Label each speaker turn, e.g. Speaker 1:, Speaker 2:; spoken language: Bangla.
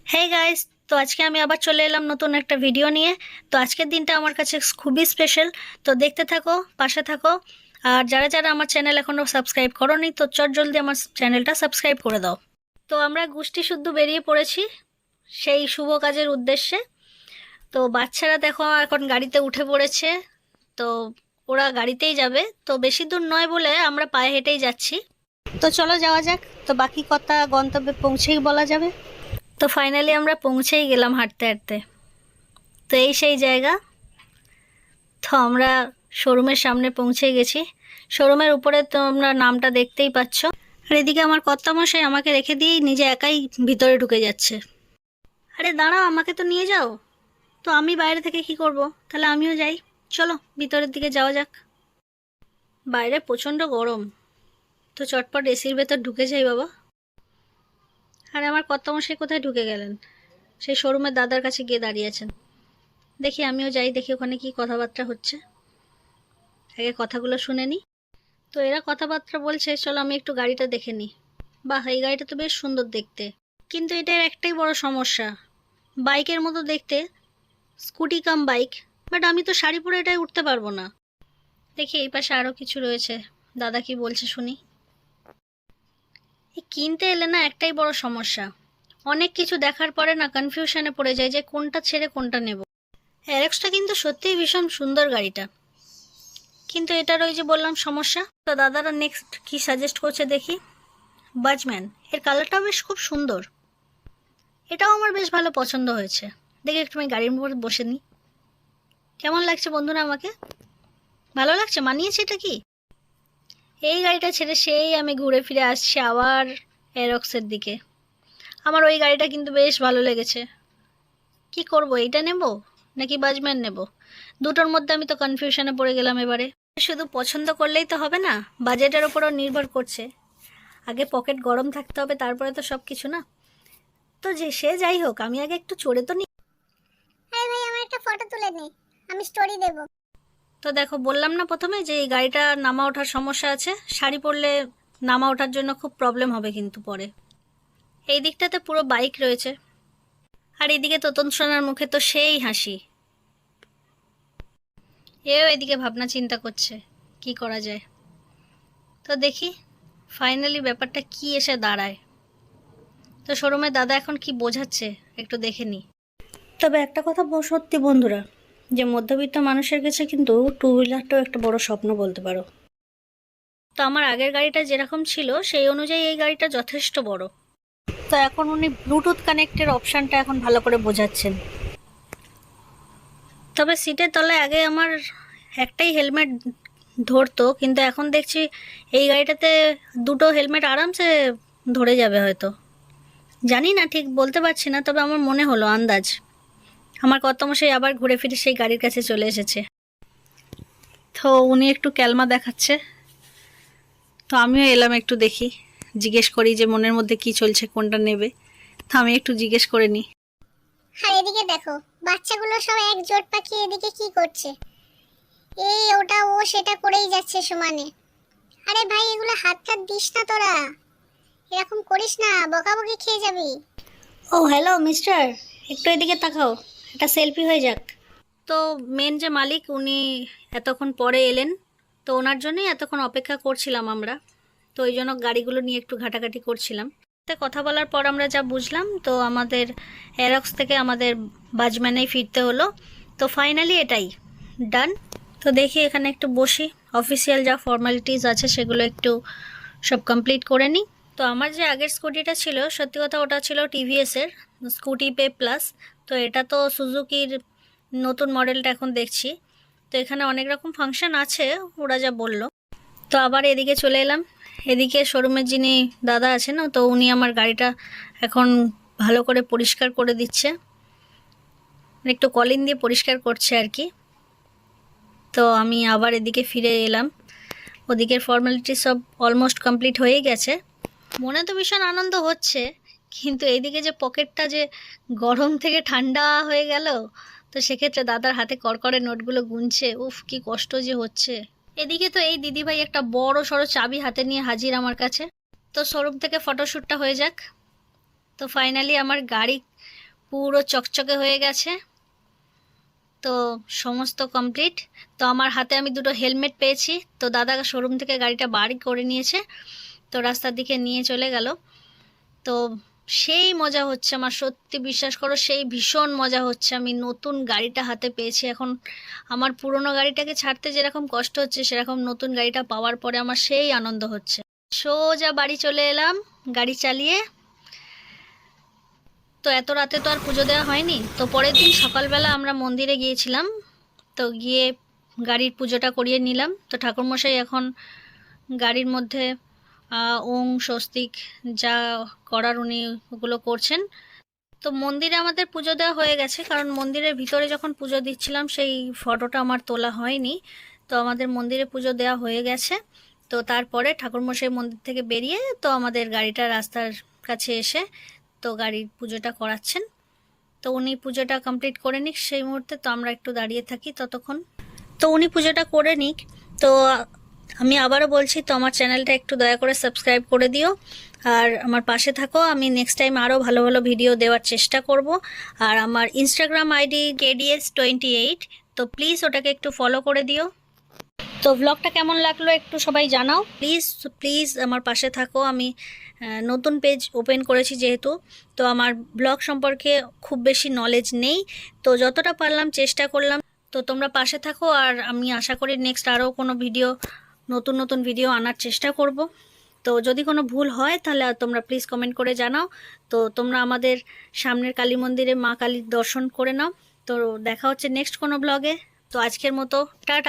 Speaker 1: হে গাইস, তো আজকে আমি আবার চলে এলাম নতুন একটা ভিডিও নিয়ে। তো আজকের দিনটা আমার কাছে খুবই স্পেশাল। তো দেখতে থাকো, পাশে থাকো। আর যারা যারা আমার চ্যানেল এখনো সাবস্ক্রাইব করোনি, তো চট জলদি আমার চ্যানেলটা সাবস্ক্রাইব করে দাও। তো আমরা গোষ্ঠী শুদ্ধ বেরিয়ে পড়েছি সেই শুভ কাজের উদ্দেশ্যে। তো বাচ্চারা দেখো এখন গাড়িতে উঠে পড়েছে। তো ওরা গাড়িতেই যাবে, তো বেশি দূর নয় বলে আমরা পায়ে হেঁটেই যাচ্ছি। তো চলো যাওয়া যাক। তো বাকি কথা গন্তব্যে পৌঁছেই বলা যাবে। তো ফাইনালি আমরা পৌঁছেই গেলাম হাঁটতে হাঁটতে। তো এই সেই জায়গা। তো আমরা শোরুমের সামনে পৌঁছে গেছি। শোরুমের উপরে তো আমরা নামটা দেখতেই পাচ্ছ। আর এদিকে আমার কর্তামশাই আমাকে রেখে দিয়েই নিজে একাই ভিতরে ঢুকে যাচ্ছে। আরে দাঁড়াও, আমাকে তো নিয়ে যাও। তো আমি বাইরে থেকে কি করব? তাহলে আমিও যাই। চলো ভিতরের দিকে যাওয়া যাক। বাইরে প্রচণ্ড গরম। তো চটপট এসির ভেতর ঢুকে যাই বাবা। আর আমার কর্তামশাই কোথায় ঢুকে গেলেন? সেই শোরুমের দাদার কাছে গিয়ে দাঁড়িয়ে আছেন। দেখি আমিও যাই, দেখি ওখানে কি কথাবার্তা হচ্ছে। আগে কথাগুলো শুনে নিই। তো এরা কথাবার্তা বলছে, চলো আমি একটু গাড়িটা দেখে নিই। বাহ, এই গাড়িটা তো বেশ সুন্দর দেখতে। কিন্তু এটার একটাই বড় সমস্যা, বাইকের মতো দেখতে, স্কুটি কাম বাইক। বাট আমি তো শাড়ি পরে এটাই উঠতে পারবো না। দেখি এই পাশে আরও কিছু রয়েছে, দাদা কি বলছে শুনি। এই কিনতে এলে না একটাই বড় সমস্যা, অনেক কিছু দেখার পরে না কনফিউশনে পড়ে যায় যে কোনটা ছেড়ে কোনটা নেব। অ্যারেক্সটা কিন্তু সত্যিই ভীষণ সুন্দর গাড়িটা, কিন্তু এটার ওই যে বললাম সমস্যা। তো দাদারা নেক্সট কি সাজেস্ট করছে দেখি। বাজম্যান, এর কালারটাও বেশ খুব সুন্দর। এটাও আমার বেশ ভালো পছন্দ হয়েছে। দেখি একটু আমি গাড়ির উপর বসে নিই। কেমন লাগছে বন্ধুরা আমাকে? ভালো লাগছে? মানিয়েছে এটা কি? এই গাড়িটা ছেড়ে সেই আমি ঘুরে ফিরে আসছি আবার অ্যারক্সের দিকে। আমার ওই গাড়িটা কিন্তু বেশ ভালো লেগেছে। কি করব, এইটা নেব নাকি বাজম্যান নেব? দুটোর মধ্যে আমি তো কনফিউশনে পড়ে গেলাম এবারে। শুধু পছন্দ করলেই তো হবে না, বাজেটের ওপরও নির্ভর করছে। আগে পকেট গরম থাকতে হবে, তারপরে তো সব কিছু না। তো যে সে যাই হোক, আমি আগে একটু চড়ে তো নিই।
Speaker 2: আরে ভাই আমার একটা ফটো তুলে নে, আমি স্টোরি দেব।
Speaker 1: তো দেখো, বললাম না প্রথমে যে এই গাড়িটা নামা ওঠার সমস্যা আছে। শাড়ি পরলে নামা ওঠার জন্য খুব প্রবলেম হবে কিন্তু পরে। এই দিকটাতে পুরো বাইক রয়েছে। আর এদিকে তোতন সোনার মুখে তো সেই হাসি। এও এদিকে ভাবনা চিন্তা করছে কি করা যায়। তো দেখি ফাইনালি ব্যাপারটা কি এসে দাঁড়ায়। তো শোরুমে দাদা এখন কি বোঝাচ্ছে একটু দেখে নি। তবে একটা কথা সত্যি বন্ধুরা, যে মধ্যবিত্ত মানুষের কাছে কিন্তু টু হুইলারটাও একটা বড় স্বপ্ন বলতে পারো। তো আমার আগের গাড়িটা যেরকম ছিল সেই অনুযায়ী এই গাড়িটা যথেষ্ট বড়। তো এখন উনি ব্লুটুথ কানেক্টের অপশানটা এখন ভালো করে বোঝাচ্ছেন। তবে সিটের তলায় আগে আমার একটাই হেলমেট ধরতো, কিন্তু এখন দেখছি এই গাড়িটাতে দুটো হেলমেট আরামসে ধরে যাবে হয়তো। জানি না, ঠিক বলতে পারছি না, তবে আমার মনে হলো আন্দাজ। আমার কর্তামশাই আবার ঘুরে ফিরে সেই গাড়ির কাছে চলে এসেছে। তো উনি একটু ক্যালমা দেখাচ্ছে। তো আমিও এলাম একটু দেখি, জিজ্ঞেস করি যে মনের মধ্যে কি চলছে, কোনটা নেবে। তো আমি একটু জিজ্ঞেস করে নিই।
Speaker 2: আর এদিকে দেখো, বাচ্চাগুলো সব এক জোট পাকিয়ে এদিকে কি করছে, এই ওটা ও সেটা করেই যাচ্ছে সমানে। আরে ভাই এগুলো হাত টাত দিস না তোরা, এরকম করিস না, বকাবকি খেয়ে যাবি।
Speaker 1: ও হ্যালো মিস্টার, একটু এদিকে তাকাও, একটা সেলফি হয়ে যাক। তো মেন যে মালিক উনি এতক্ষণ পরে এলেন। তো ওনার জন্যই এতক্ষণ অপেক্ষা করছিলাম আমরা। তো ওই জন্য গাড়িগুলো নিয়ে একটু ঘাটাঘাটি করছিলাম। তো কথা বলার পর আমরা যা বুঝলাম, তো আমাদের অ্যারক্স থেকে আমাদের বাজম্যানেই ফিরতে হলো। তো ফাইনালি এটাই ডান। তো দেখি এখানে একটু বসি, অফিসিয়াল যা ফর্মালিটিস আছে সেগুলো একটু সব কমপ্লিট করে নিই। তো আমার যে আগের স্কুটিটা ছিল, সত্যি কথা ওটা ছিল টিভিএসের স্কুটি পে প্লাস। তো এটা তো সুজুকির নতুন মডেলটা এখন দেখছি। তো এখানে অনেক রকম ফাংশন আছে ওরা যা বললো। তো আবার এদিকে চলে এলাম। এদিকে শোরুমের যিনি দাদা আছেন, তো উনি আমার গাড়িটা এখন ভালো করে পরিষ্কার করে দিচ্ছে, একটু কলিন দিয়ে পরিষ্কার করছে আর কি। তো আমি আবার এদিকে ফিরে এলাম। ওদিকের ফর্মালিটি সব অলমোস্ট কমপ্লিট হয়েই গেছে। মনে তো ভীষণ আনন্দ হচ্ছে, কিন্তু এইদিকে যে পকেটটা যে গরম থেকে ঠান্ডা হয়ে গেল, তো সেক্ষেত্রে দাদার হাতে কড়কড়ে নোটগুলো গুনছে, উফ কি কষ্ট যে হচ্ছে। এদিকে তো এই দিদিভাই একটা বড় সড়ো চাবি হাতে নিয়ে হাজির আমার কাছে। তো শোরুম থেকে ফটোশ্যুটটা হয়ে যাক। তো ফাইনালি আমার গাড়ি পুরো চকচকে হয়ে গেছে। তো সমস্ত কমপ্লিট। তো আমার হাতে আমি দুটো হেলমেট পেয়েছি, তো দাদা শোরুম থেকে গাড়িটা বাড়ি করে নিয়েছে, তো রাস্তার দিকে নিয়ে চলে গেল। তো সেই মজা হচ্ছে আমার, সত্যি বিশ্বাস করো, সেই ভীষণ মজা হচ্ছে। আমি নতুন গাড়িটা হাতে পেয়েছি। এখন আমার পুরনো গাড়িটাকে ছাড়তে যেরকম কষ্ট হচ্ছে, সেরকম নতুন গাড়িটা পাওয়ার পরে আমার সেই আনন্দ হচ্ছে। সোজা বাড়ি চলে এলাম গাড়ি চালিয়ে। তো এত রাতে তো আর পুজো দেওয়া হয়নি। তো পরের দিন সকালবেলা আমরা মন্দিরে গিয়েছিলাম, তো গিয়ে গাড়ির পুজোটা করিয়ে নিলাম। তো ঠাকুরমশাই এখন গাড়ির মধ্যে ওং স্বস্তিক যা করার উনি ওগুলো করছেন। তো মন্দিরে আমাদের পুজো দেওয়া হয়ে গেছে, কারণ মন্দিরের ভিতরে যখন পুজো দিচ্ছিলাম সেই ফটোটা আমার তোলা হয়নি। তো আমাদের মন্দিরে পুজো দেওয়া হয়ে গেছে। তো তারপরে ঠাকুরমশাই মন্দির থেকে বেরিয়ে তো আমাদের গাড়িটা রাস্তার কাছে এসে তো গাড়ির পুজোটা করাচ্ছেন। তো উনি পুজোটা কমপ্লিট করে নিক সেই মুহূর্তে, তো আমরা একটু দাঁড়িয়ে থাকি ততক্ষণ। তো উনি পুজোটা করে নিক। তো আমি আবারও বলছি, তো আমার চ্যানেলটা একটু দয়া করে সাবস্ক্রাইব করে দিও আর আমার পাশে থাকো। আমি নেক্সট টাইম আরও ভালো ভালো ভিডিও দেওয়ার চেষ্টা করব। আর আমার ইনস্টাগ্রাম আইডি KDS28, তো প্লিজ ওটাকে একটু ফলো করে দিও। তো ব্লগটা কেমন লাগলো একটু সবাই জানাও প্লিজ। প্লিজ আমার পাশে থাকো। আমি নতুন পেজ ওপেন করেছি যেহেতু, তো আমার ব্লগ সম্পর্কে খুব বেশি নলেজ নেই, তো যতটা পারলাম চেষ্টা করলাম। তো তোমরা পাশে থাকো আর আমি আশা করি নেক্সট আরও কোনো ভিডিও, নতুন নতুন ভিডিও আনার চেষ্টা করব। তো যদি কোনো ভুল হয় তাহলে তোমরা প্লিজ কমেন্ট করে জানাও। তো তোমরা আমাদের সামনের কালী মন্দিরে মা কালীর দর্শন করে নাও। তো দেখা হচ্ছে নেক্সট কোনো ব্লগে। তো আজকের মতো টাটা।